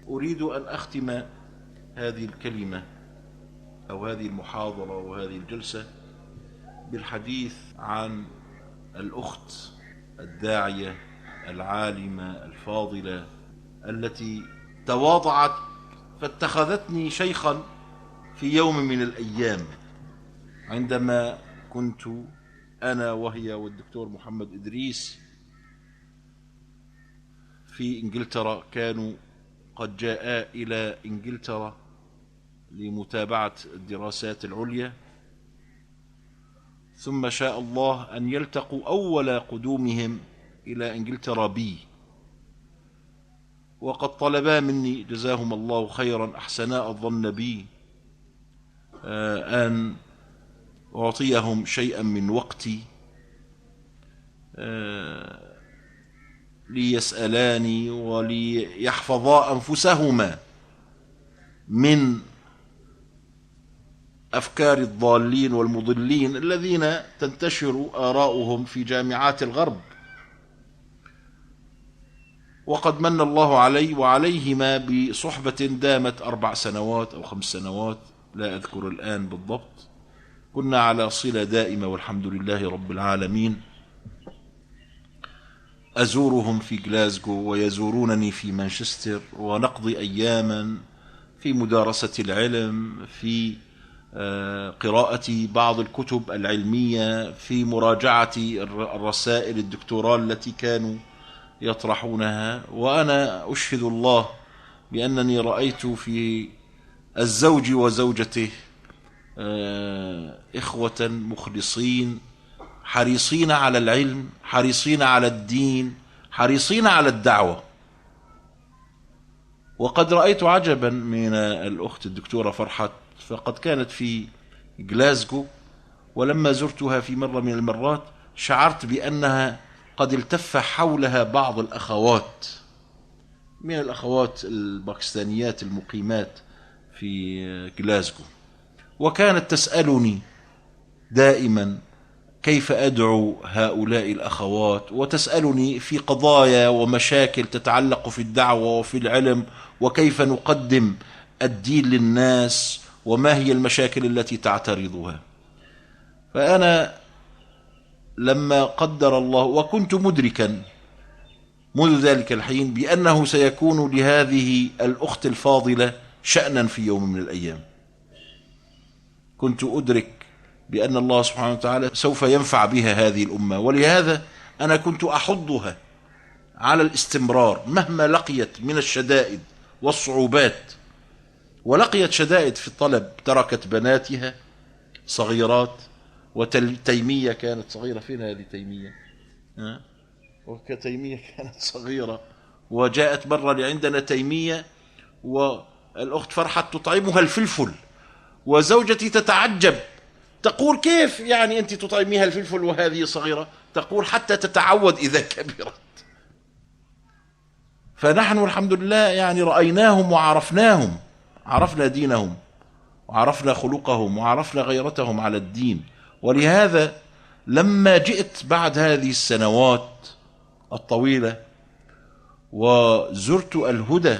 أريد أن أختم هذه الكلمة أو هذه المحاضرة وهذه الجلسة بالحديث عن الأخت الداعية العالمة الفاضلة التي تواضعت فاتخذتني شيخا في يوم من الأيام، عندما كنت أنا وهي والدكتور محمد إدريس في إنجلترا. كانوا قد جاء إلى إنجلترا لمتابعة الدراسات العليا، ثم شاء الله أن يلتقوا أول قدومهم إلى إنجلترا بي، وقد طلبا مني جزاهم الله خيرا أحسناء الظن بي أن أعطيهم شيئا من وقتي ليسألاني وليحفظا أنفسهما من أفكار الضالين والمضلين الذين تنتشر آراؤهم في جامعات الغرب. وقد من الله علي وعليهما بصحبة دامت 4 سنوات أو 5 سنوات، لا أذكر الآن بالضبط. كنا على صلة دائمة والحمد لله رب العالمين. أزورهم في غلاسكو ويزورونني في مانشستر، ونقضي أياما في مدارسة العلم، في قراءة بعض الكتب العلمية، في مراجعة الرسائل الدكتوراه التي كانوا يطرحونها. وأنا أشهد الله بأنني رأيت في الزوج وزوجته إخوة مخلصين، حريصين على العلم، حريصين على الدين، حريصين على الدعوة. وقد رأيت عجبا من الأخت الدكتورة فرحت، فقد كانت في غلاسكو، ولما زرتها في مرة من المرات شعرت بأنها قد التف حولها بعض الأخوات من الأخوات الباكستانيات المقيمات في غلاسكو، وكانت تسألني دائما كيف أدعو هؤلاء الأخوات، وتسألني في قضايا ومشاكل تتعلق في الدعوة وفي العلم، وكيف نقدم الدين للناس، وما هي المشاكل التي تعترضها. فأنا لما قدر الله وكنت مدركا منذ ذلك الحين بأنه سيكون لهذه الأخت الفاضلة شأنا في يوم من الأيام، كنت أدرك بأن الله سبحانه وتعالى سوف ينفع بها هذه الأمة، ولهذا أنا كنت أحضها على الاستمرار مهما لقيت من الشدائد والصعوبات. ولقيت شدائد في الطلب، تركت بناتها صغيرات، وتيمية كانت صغيرة. فين هذه تيمية؟ وكتيمية كانت صغيرة، وجاءت مرة لعندنا تيمية والأخت فرحت تطعمها الفلفل، وزوجتي تتعجب تقول كيف يعني أنت تطعميها الفلفل وهذه صغيرة؟ تقول حتى تتعود إذا كبرت. فنحن الحمد لله يعني رأيناهم وعرفناهم، عرفنا دينهم وعرفنا خلقهم وعرفنا غيرتهم على الدين. ولهذا لما جئت بعد هذه السنوات الطويلة وزرت الهدى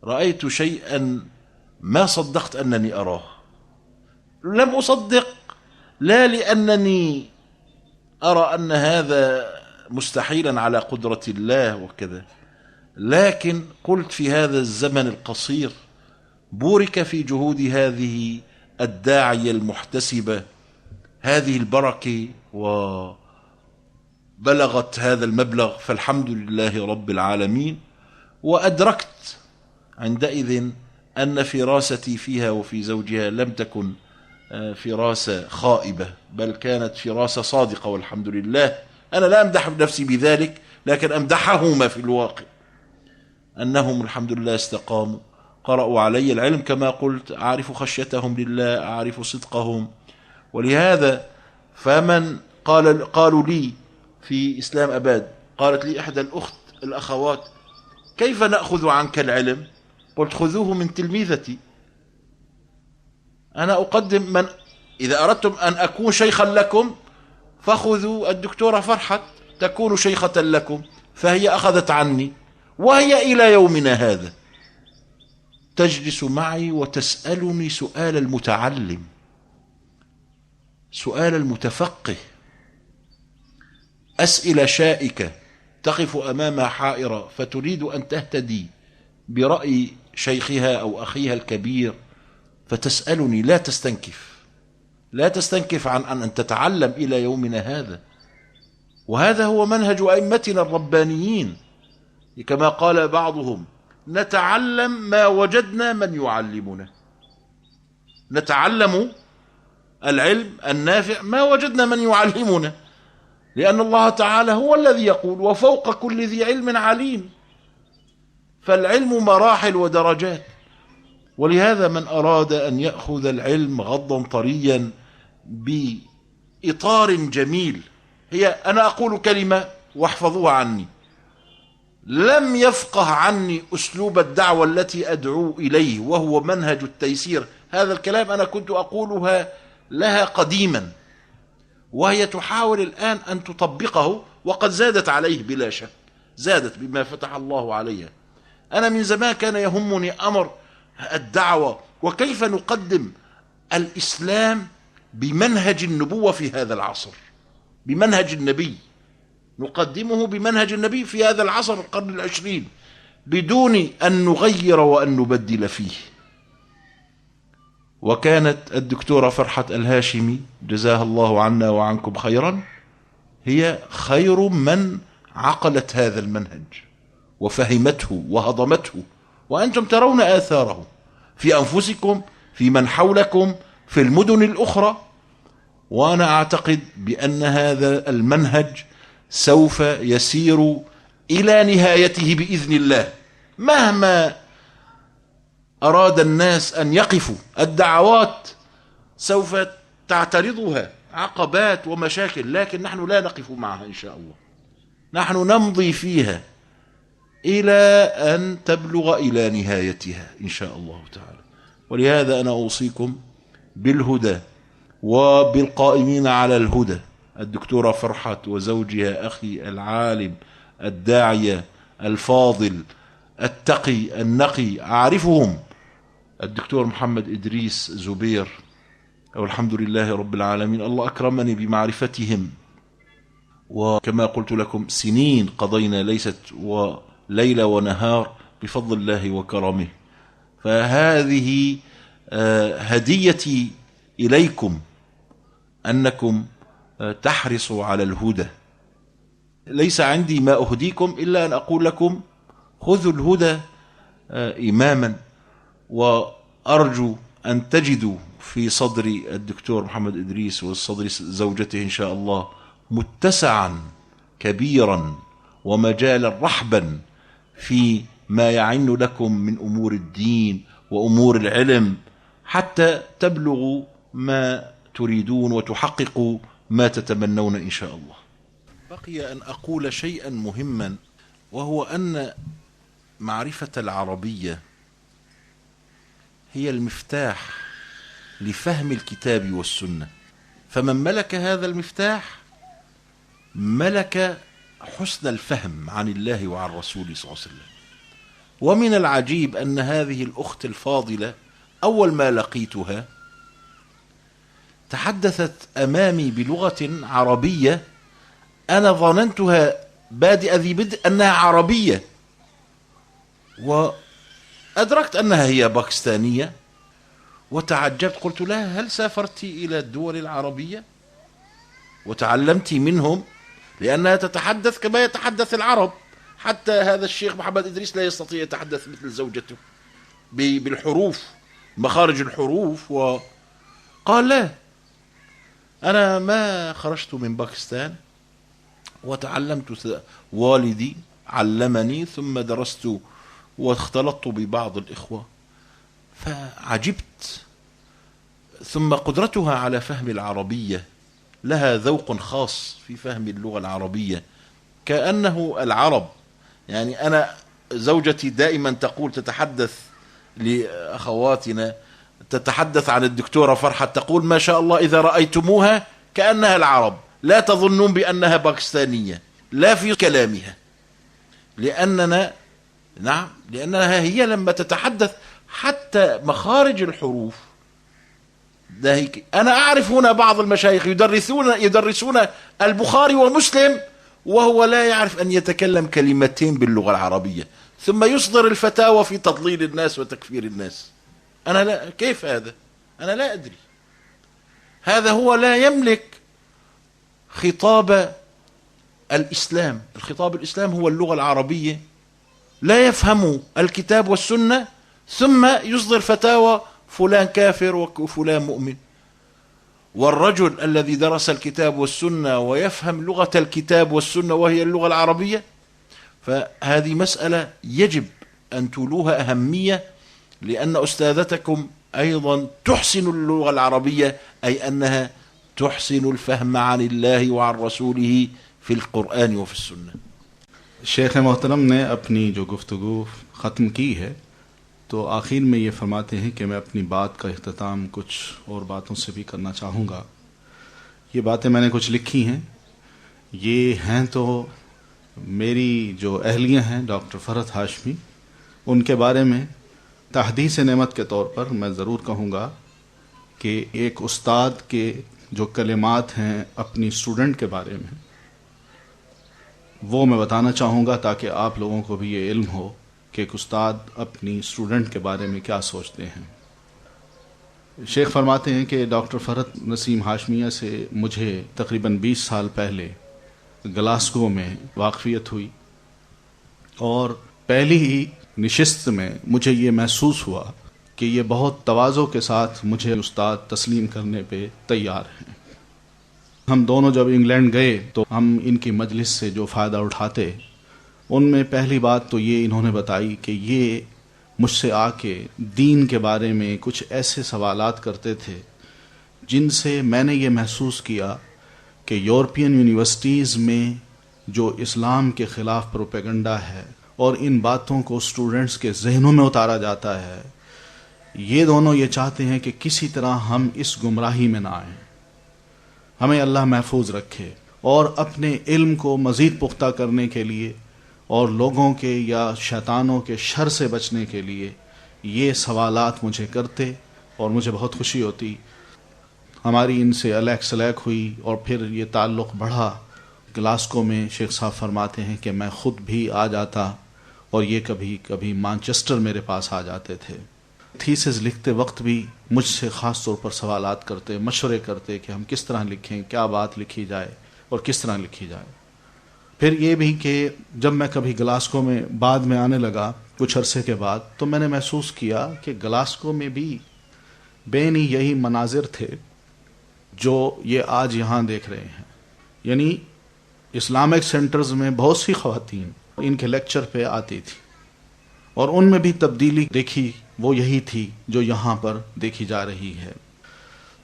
رأيت شيئا ما صدقت أنني أراه. لم أصدق، لا لأنني أرى أن هذا مستحيلا على قدرة الله وكذا، لكن قلت في هذا الزمن القصير بورك في جهود هذه الداعية المحتسبة هذه البركة وبلغت هذا المبلغ، فالحمد لله رب العالمين. وأدركت عندئذ أن فراستي فيها وفي زوجها لم تكن فراسة خائبة، بل كانت فراسة صادقة والحمد لله. أنا لا أمدح نفسي بذلك، لكن أمدحهما في الواقع أنهم الحمد لله استقاموا، قرأوا علي العلم كما قلت، أعرف خشيتهم لله، أعرف صدقهم. ولهذا فمن قالوا لي في إسلام أباد، قالت لي إحدى الأخوات كيف نأخذ عنك العلم؟ قلت خذوه من تلميذتي، أنا أقدم من إذا أردتم أن أكون شيخا لكم فخذوا الدكتورة فرحت تكون شيخة لكم، فهي أخذت عني وهي إلى يومنا هذا تجلس معي وتسألني سؤال المتعلم، سؤال المتفقه، أسئلة شائكة تقف أمامها حائرة فتريد أن تهتدي برأي شيخها أو أخيها الكبير، فتسألني. لا تستنكف عن أن تتعلم إلى يومنا هذا. وهذا هو منهج أئمتنا الربانيين، كما قال بعضهم: نتعلم ما وجدنا من يعلمنا. نتعلم العلم النافع ما وجدنا من يعلمنا، لأن الله تعالى هو الذي يقول: وفوق كل ذي علم عليم. فالعلم مراحل ودرجات. ولهذا من أراد أن يأخذ العلم غضا طريا بإطار جميل، هي أنا أقول كلمة واحفظوها عني: لم يفقه عني أسلوب الدعوة التي أدعو إليه وهو منهج التيسير. هذا الكلام أنا كنت أقولها لها قديما، وهي تحاول الآن أن تطبقه، وقد زادت عليه بلا شك، زادت بما فتح الله عليها. أنا من زمان كان يهمني أمر الدعوة، وكيف نقدم الإسلام بمنهج النبوة في هذا العصر، بمنهج النبي، نقدمه بمنهج النبي في هذا العصر القرن العشرين، بدون أن نغير وأن نبدل فيه. وكانت الدكتورة فرحة الهاشمي جزاها الله عنا وعنكم خيرا هي خير من عقلت هذا المنهج وفهمته وهضمته، وأنتم ترون آثاره في أنفسكم، في من حولكم، في المدن الأخرى. وأنا أعتقد بأن هذا المنهج سوف يسير إلى نهايته بإذن الله، مهما أراد الناس أن يقفوا. الدعوات سوف تعترضها عقبات ومشاكل، لكن نحن لا نقف معها إن شاء الله، نحن نمضي فيها إلى أن تبلغ إلى نهايتها إن شاء الله تعالى. ولهذا أنا أوصيكم بالهدى وبالقائمين على الهدى، الدكتورة فرحة وزوجها أخي العالم الداعية الفاضل التقي النقي، أعرفهم، الدكتور محمد إدريس زبير، والحمد لله رب العالمين، الله أكرمني بمعرفتهم. وكما قلت لكم سنين قضينا ليست وليلة ونهار بفضل الله وكرمه. فهذه هديتي إليكم، أنكم تحرصوا على الهدى. ليس عندي ما أهديكم إلا أن أقول لكم: خذوا الهدى إماما. وأرجو أن تجدوا في صدر الدكتور محمد إدريس وصدر زوجته إن شاء الله متسعا كبيرا ومجالا رحبا في ما يعن لكم من أمور الدين وأمور العلم، حتى تبلغوا ما تريدون وتحققوا ما تتمنون إن شاء الله. بقي أن أقول شيئا مهما، وهو أن معرفة العربية هي المفتاح لفهم الكتاب والسنة. فمن ملك هذا المفتاح ملك حسن الفهم عن الله وعن رسوله صلى الله عليه وسلم. ومن العجيب أن هذه الأخت الفاضلة أول ما لقيتها تحدثت أمامي بلغة عربية أنا ظننتها بادئ ذي بدء أنها عربية، وأدركت أنها هي باكستانية وتعجبت. قلت لها: هل سافرت إلى الدول العربية وتعلمت منهم؟ لأنها تتحدث كما يتحدث العرب، حتى هذا الشيخ محمد إدريس لا يستطيع يتحدث مثل زوجته بالحروف، مخارج الحروف. وقال: لا، أنا ما خرجت من باكستان، وتعلمت، والدي علمني، ثم درست واختلطت ببعض الإخوة فعجبت. ثم قدرتها على فهم العربية، لها ذوق خاص في فهم اللغة العربية كأنه العرب. يعني أنا زوجتي دائما تقول، تتحدث لأخواتنا، تتحدث عن الدكتورة فرحة، تقول: ما شاء الله إذا رأيتموها كأنها العرب، لا تظنون بأنها باكستانية، لا في كلامها، لأننا نعم، لأنها هي لما تتحدث حتى مخارج الحروف. ده هيك. أنا أعرف هنا بعض المشايخ يدرسون البخاري ومسلم وهو لا يعرف أن يتكلم كلمتين باللغة العربية، ثم يصدر الفتاوى في تضليل الناس وتكفير الناس. أنا لا، كيف هذا؟ أنا لا أدري. هذا هو لا يملك خطاب الإسلام. الخطاب الإسلام هو اللغة العربية، لا يفهم الكتاب والسنة ثم يصدر فتاوى فلان كافر وفلان مؤمن. والرجل الذي درس الكتاب والسنة ويفهم لغة الكتاب والسنة وهي اللغة العربية، فهذه مسألة يجب أن تولوها أهمية، لأن أستاذتكم أيضا تحسن اللغة العربية، أي أنها تحسن الفهم عن الله وعن رسوله في القرآن وفي السنة. شیخ محترم نے اپنی جو گفتگو ختم کی ہے تو آخر میں یہ فرماتے ہیں کہ میں اپنی بات کا اختتام کچھ اور باتوں سے بھی کرنا چاہوں گا. یہ باتیں میں نے کچھ لکھی ہیں، یہ ہیں تو میری جو اہلیہ ہیں ڈاکٹر فرحت ہاشمی، ان کے بارے میں تحدیث نعمت کے طور پر میں ضرور کہوں گا کہ ایک استاد کے جو کلمات ہیں اپنی اسٹوڈنٹ کے بارے میں، وہ میں بتانا چاہوں گا تاکہ آپ لوگوں کو بھی یہ علم ہو کہ ایک استاد اپنی اسٹوڈنٹ کے بارے میں کیا سوچتے ہیں. شیخ فرماتے ہیں کہ ڈاکٹر فرحت نسیم ہاشمیہ سے مجھے تقریباً 20 سال پہلے گلاسگو میں واقفیت ہوئی، اور پہلی ہی نشست میں مجھے یہ محسوس ہوا کہ یہ بہت تواضع کے ساتھ مجھے استاد تسلیم کرنے پہ تیار ہیں. ہم دونوں جب انگلینڈ گئے تو ہم ان کی مجلس سے جو فائدہ اٹھاتے، ان میں پہلی بات تو یہ انہوں نے بتائی کہ یہ مجھ سے آ کے دین کے بارے میں کچھ ایسے سوالات کرتے تھے جن سے میں نے یہ محسوس کیا کہ یورپین یونیورسٹیز میں جو اسلام کے خلاف پروپیگنڈا ہے اور ان باتوں کو اسٹوڈنٹس کے ذہنوں میں اتارا جاتا ہے، یہ دونوں یہ چاہتے ہیں کہ کسی طرح ہم اس گمراہی میں نہ آئیں. ہمیں اللہ محفوظ رکھے، اور اپنے علم کو مزید پختہ کرنے کے لیے اور لوگوں کے یا شیطانوں کے شر سے بچنے کے لیے یہ سوالات مجھے کرتے، اور مجھے بہت خوشی ہوتی. ہماری ان سے الیک سلیک ہوئی اور پھر یہ تعلق بڑھا. گلاسکو میں شیخ صاحب فرماتے ہیں کہ میں خود بھی آ جاتا اور یہ کبھی کبھی مانچسٹر میرے پاس آ جاتے تھے. تھیسز لکھتے وقت بھی مجھ سے خاص طور پر سوالات کرتے، مشورے کرتے کہ ہم کس طرح لکھیں، کیا بات لکھی جائے اور کس طرح لکھی جائے. پھر یہ بھی کہ جب میں کبھی گلاسکو میں بعد میں آنے لگا کچھ عرصے کے بعد، تو میں نے محسوس کیا کہ گلاسکو میں بھی بین ہی یہی مناظر تھے جو یہ آج یہاں دیکھ رہے ہیں. یعنی اسلامک سینٹرز میں بہت سی خواتین ان کے لیکچر پہ آتی تھی، اور ان میں بھی تبدیلی دیکھی وہ یہی تھی جو یہاں پر دیکھی جا رہی ہے.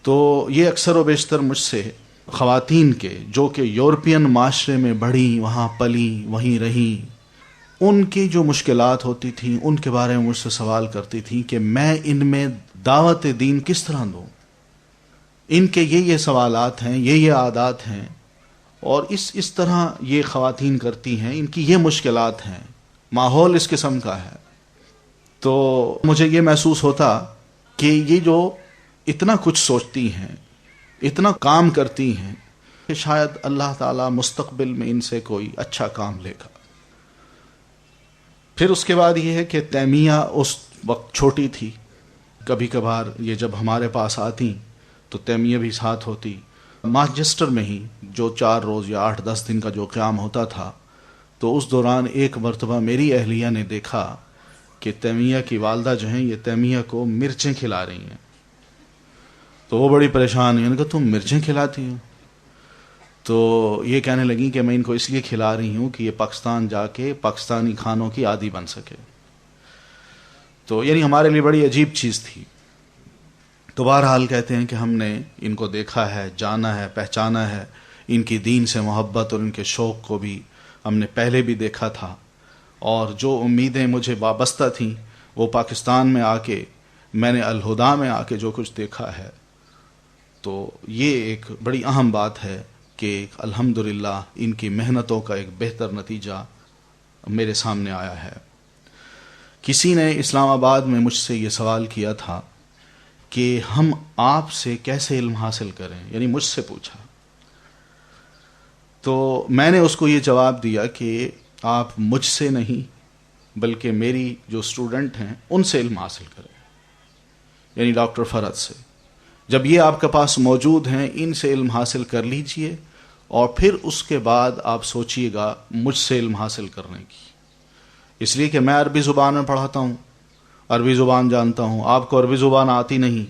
تو یہ اکثر و بیشتر مجھ سے خواتین کے جو کہ یورپین معاشرے میں بڑھیں، وہاں پلیں، وہیں رہیں، ان کی جو مشکلات ہوتی تھیں ان کے بارے میں مجھ سے سوال کرتی تھیں کہ میں ان میں دعوت دین کس طرح دوں. ان کے یہ سوالات ہیں، یہ عادات ہیں، اور اس طرح یہ خواتین کرتی ہیں، ان کی یہ مشکلات ہیں، ماحول اس قسم کا ہے. تو مجھے یہ محسوس ہوتا کہ یہ جو اتنا کچھ سوچتی ہیں، اتنا کام کرتی ہیں، کہ شاید اللہ تعالیٰ مستقبل میں ان سے کوئی اچھا کام لے گا. پھر اس کے بعد یہ ہے کہ تیمیہ اس وقت چھوٹی تھی. کبھی کبھار یہ جب ہمارے پاس آتی تو تیمیہ بھی ساتھ ہوتی. مانچسٹر میں ہی جو 4 روز یا 8-10 دن کا جو قیام ہوتا تھا، تو اس دوران ایک مرتبہ میری اہلیہ نے دیکھا کہ تیمیہ کی والدہ جو ہیں یہ تیمیہ کو مرچیں کھلا رہی ہیں. تو وہ بڑی پریشان ہوئی. انہوں نے کہا تم مرچیں کھلاتی ہو؟ تو یہ کہنے لگیں کہ میں ان کو اس لیے کھلا رہی ہوں کہ یہ پاکستان جا کے پاکستانی کھانوں کی عادی بن سکے. تو یعنی ہمارے لیے بڑی عجیب چیز تھی. تو بہرحال کہتے ہیں کہ ہم نے ان کو دیکھا ہے، جانا ہے، پہچانا ہے. ان کی دین سے محبت اور ان کے شوق کو بھی ہم نے پہلے بھی دیکھا تھا، اور جو امیدیں مجھے وابستہ تھیں وہ پاکستان میں آ کے میں نے الہدا میں آ کے جو کچھ دیکھا ہے. تو یہ ایک بڑی اہم بات ہے کہ الحمدللہ ان کی محنتوں کا ایک بہتر نتیجہ میرے سامنے آیا ہے. کسی نے اسلام آباد میں مجھ سے یہ سوال کیا تھا کہ ہم آپ سے کیسے علم حاصل کریں، یعنی مجھ سے پوچھا. تو میں نے اس کو یہ جواب دیا کہ آپ مجھ سے نہیں بلکہ میری جو اسٹوڈنٹ ہیں ان سے علم حاصل کریں، یعنی ڈاکٹر فرحت سے. جب یہ آپ کے پاس موجود ہیں ان سے علم حاصل کر لیجئے، اور پھر اس کے بعد آپ سوچئے گا مجھ سے علم حاصل کرنے کی. اس لیے کہ میں عربی زبان میں پڑھاتا ہوں، عربی زبان جانتا ہوں، آپ کو عربی زبان آتی نہیں،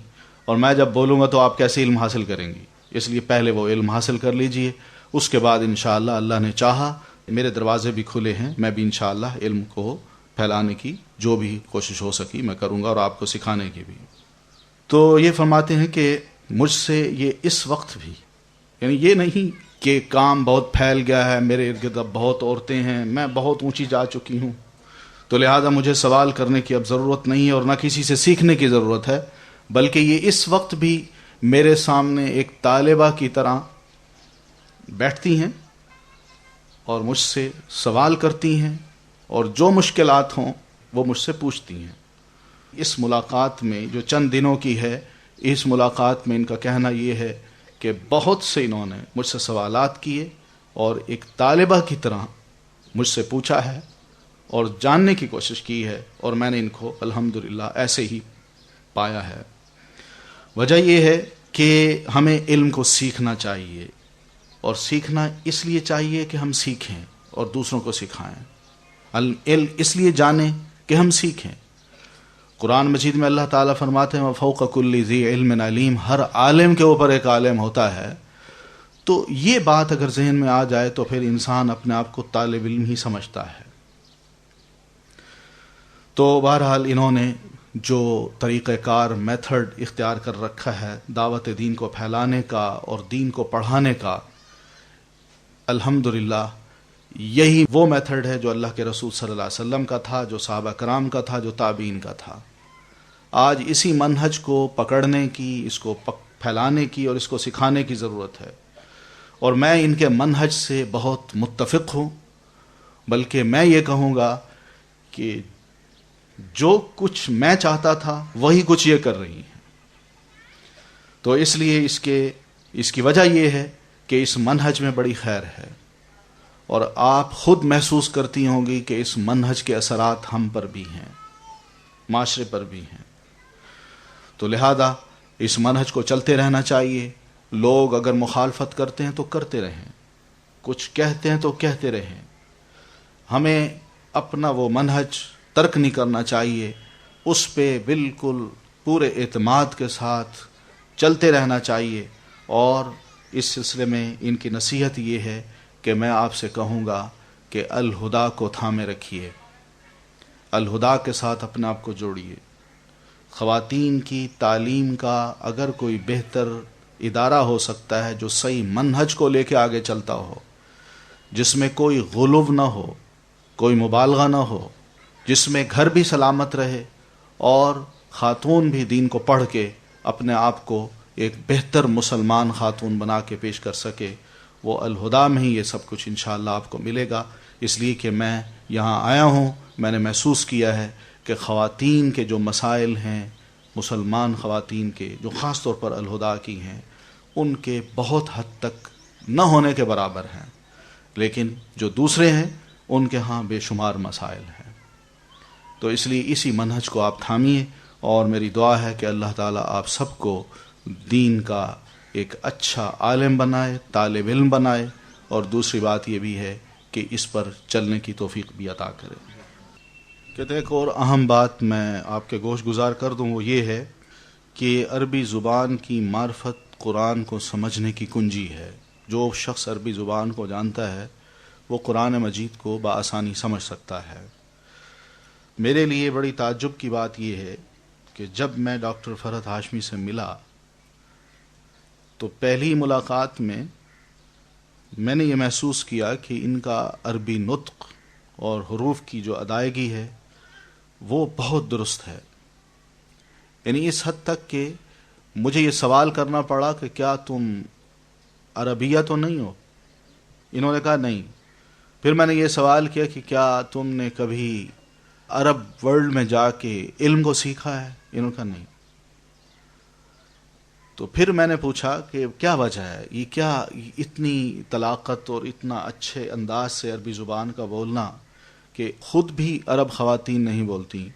اور میں جب بولوں گا تو آپ کیسے علم حاصل کریں گی؟ اس لیے پہلے وہ علم حاصل کر لیجئے، اس کے بعد انشاءاللہ اللہ نے چاہا میرے دروازے بھی کھلے ہیں، میں بھی انشاءاللہ علم کو پھیلانے کی جو بھی کوشش ہو سکی میں کروں گا، اور آپ کو سکھانے کی بھی. تو یہ فرماتے ہیں کہ مجھ سے یہ اس وقت بھی، یعنی یہ نہیں کہ کام بہت پھیل گیا ہے، میرے ارد گرد بہت عورتیں ہیں، میں بہت اونچی جا چکی ہوں، تو لہذا مجھے سوال کرنے کی اب ضرورت نہیں ہے اور نہ کسی سے سیکھنے کی ضرورت ہے، بلکہ یہ اس وقت بھی میرے سامنے ایک طالبہ کی طرح بیٹھتی ہیں اور مجھ سے سوال کرتی ہیں، اور جو مشکلات ہوں وہ مجھ سے پوچھتی ہیں. اس ملاقات میں جو چند دنوں کی ہے، اس ملاقات میں ان کا کہنا یہ ہے کہ بہت سے انہوں نے مجھ سے سوالات کیے اور ایک طالبہ کی طرح مجھ سے پوچھا ہے اور جاننے کی کوشش کی ہے، اور میں نے ان کو الحمدللہ ایسے ہی پایا ہے. وجہ یہ ہے کہ ہمیں علم کو سیکھنا چاہیے، اور سیکھنا اس لیے چاہیے کہ ہم سیکھیں اور دوسروں کو سکھائیں. علم اس لیے جانیں کہ ہم سیکھیں. قرآن مجید میں اللہ تعالیٰ فرماتے ہیں وَفَوْقَ كُلِّ ذِي عِلْمٍ عَلِيمٍ، ہر عالم کے اوپر ایک عالم ہوتا ہے. تو یہ بات اگر ذہن میں آ جائے تو پھر انسان اپنے آپ کو طالب علم ہی سمجھتا ہے. تو بہرحال انہوں نے جو طریقہ کار میتھڈ اختیار کر رکھا ہے دعوت دین کو پھیلانے کا اور دین کو پڑھانے کا، الحمدللہ یہی وہ میتھڈ ہے جو اللہ کے رسول صلی اللہ علیہ وسلم کا تھا، جو صحابہ کرام کا تھا، جو تابعین کا تھا. آج اسی منہج کو پکڑنے کی، اس کو پھیلانے کی اور اس کو سکھانے کی ضرورت ہے. اور میں ان کے منہج سے بہت متفق ہوں، بلکہ میں یہ کہوں گا کہ جو کچھ میں چاہتا تھا وہی کچھ یہ کر رہی ہیں. تو اس لیے اس کی وجہ یہ ہے کہ اس منہج میں بڑی خیر ہے، اور آپ خود محسوس کرتی ہوں گی کہ اس منہج کے اثرات ہم پر بھی ہیں، معاشرے پر بھی ہیں. تو لہذا اس منہج کو چلتے رہنا چاہیے. لوگ اگر مخالفت کرتے ہیں تو کرتے رہیں، کچھ کہتے ہیں تو کہتے رہیں. ہمیں اپنا وہ منہج ترک نہیں کرنا چاہیے، اس پہ بالکل پورے اعتماد کے ساتھ چلتے رہنا چاہیے. اور اس سلسلے میں ان کی نصیحت یہ ہے کہ میں آپ سے کہوں گا کہ الہدا کو تھامے رکھیے، الہدا کے ساتھ اپنے آپ کو جوڑیے. خواتین کی تعلیم کا اگر کوئی بہتر ادارہ ہو سکتا ہے جو صحیح منہج کو لے کے آگے چلتا ہو، جس میں کوئی غلو نہ ہو، کوئی مبالغہ نہ ہو، جس میں گھر بھی سلامت رہے اور خاتون بھی دین کو پڑھ کے اپنے آپ کو ایک بہتر مسلمان خاتون بنا کے پیش کر سکے، وہ الہدا میں ہی یہ سب کچھ انشاءاللہ آپ کو ملے گا. اس لیے کہ میں یہاں آیا ہوں، میں نے محسوس کیا ہے کہ خواتین کے جو مسائل ہیں، مسلمان خواتین کے جو خاص طور پر الہدا کی ہیں، ان کے بہت حد تک نہ ہونے کے برابر ہیں، لیکن جو دوسرے ہیں ان کے ہاں بے شمار مسائل ہیں. تو اس لیے اسی منہج کو آپ تھامیے، اور میری دعا ہے کہ اللہ تعالیٰ آپ سب کو دین کا ایک اچھا عالم بنائے، طالب علم بنائے، اور دوسری بات یہ بھی ہے کہ اس پر چلنے کی توفیق بھی عطا کرے. کہتے ہیں ایک اور اہم بات میں آپ کے گوش گزار کر دوں، وہ یہ ہے کہ عربی زبان کی معرفت قرآن کو سمجھنے کی کنجی ہے. جو شخص عربی زبان کو جانتا ہے وہ قرآن مجید کو بآسانی سمجھ سکتا ہے. میرے لیے بڑی تعجب کی بات یہ ہے کہ جب میں ڈاکٹر فرحت ہاشمی سے ملا تو پہلی ملاقات میں نے یہ محسوس کیا کہ ان کا عربی نطق اور حروف کی جو ادائیگی ہے وہ بہت درست ہے. یعنی اس حد تک کہ مجھے یہ سوال کرنا پڑا کہ کیا تم عربیہ تو نہیں ہو؟ انہوں نے کہا نہیں. پھر میں نے یہ سوال کیا کہ کیا تم نے کبھی عرب ورلڈ میں جا کے علم کو سیکھا ہے؟ انہوں نے کہا نہیں. تو پھر میں نے پوچھا کہ کیا وجہ ہے، یہ کیا اتنی طلاقت اور اتنا اچھے انداز سے عربی زبان کا بولنا کہ خود بھی عرب خواتین نہیں بولتی،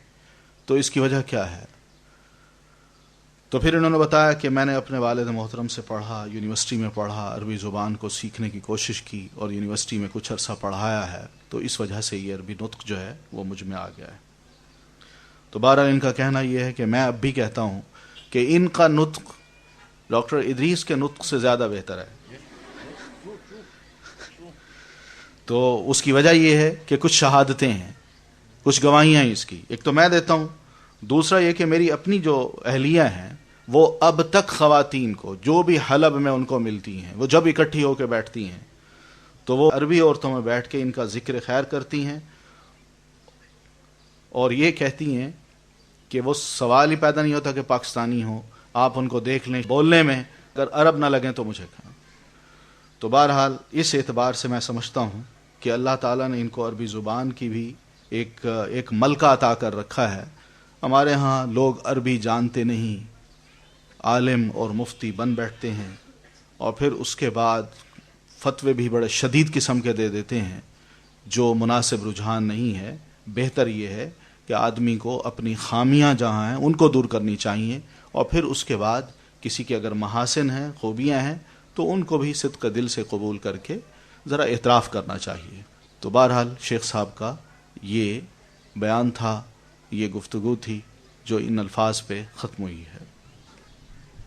تو اس کی وجہ کیا ہے؟ تو پھر انہوں نے بتایا کہ میں نے اپنے والد محترم سے پڑھا، یونیورسٹی میں پڑھا، عربی زبان کو سیکھنے کی کوشش کی اور یونیورسٹی میں کچھ عرصہ پڑھایا ہے، تو اس وجہ سے یہ عربی نطق جو ہے وہ مجھ میں آ گیا ہے. تو بہرحال ان کا کہنا یہ ہے کہ میں اب بھی کہتا ہوں کہ ان کا نطق ڈاکٹر ادریس کے نطق سے زیادہ بہتر ہے. تو اس کی وجہ یہ ہے کہ کچھ شہادتیں ہیں، کچھ گواہیاں ہیں اس کی. ایک تو میں دیتا ہوں، دوسرا یہ کہ میری اپنی جو اہلیہ ہیں وہ اب تک خواتین کو جو بھی حلب میں ان کو ملتی ہیں، وہ جب اکٹھی ہو کے بیٹھتی ہیں تو وہ عربی عورتوں میں بیٹھ کے ان کا ذکر خیر کرتی ہیں اور یہ کہتی ہیں کہ وہ سوال ہی پیدا نہیں ہوتا کہ پاکستانی ہو، آپ ان کو دیکھ لیں بولنے میں، اگر عرب نہ لگیں تو مجھے کھانا. تو بہرحال اس اعتبار سے میں سمجھتا ہوں کہ اللہ تعالیٰ نے ان کو عربی زبان کی بھی ایک ملکہ عطا کر رکھا ہے. ہمارے ہاں لوگ عربی جانتے نہیں، عالم اور مفتی بن بیٹھتے ہیں اور پھر اس کے بعد فتوے بھی بڑے شدید قسم کے دے دیتے ہیں جو مناسب رجحان نہیں ہے. بہتر یہ ہے کہ آدمی کو اپنی خامیاں جہاں ہیں ان کو دور کرنی چاہیے اور پھر اس کے بعد کسی کے اگر محاسن ہیں، خوبیاں ہیں، تو ان کو بھی صدق دل سے قبول کر کے ذرا اعتراف کرنا چاہیے. تو بہرحال شیخ صاحب کا یہ بیان تھا، یہ گفتگو تھی جو ان الفاظ پہ ختم ہوئی ہے.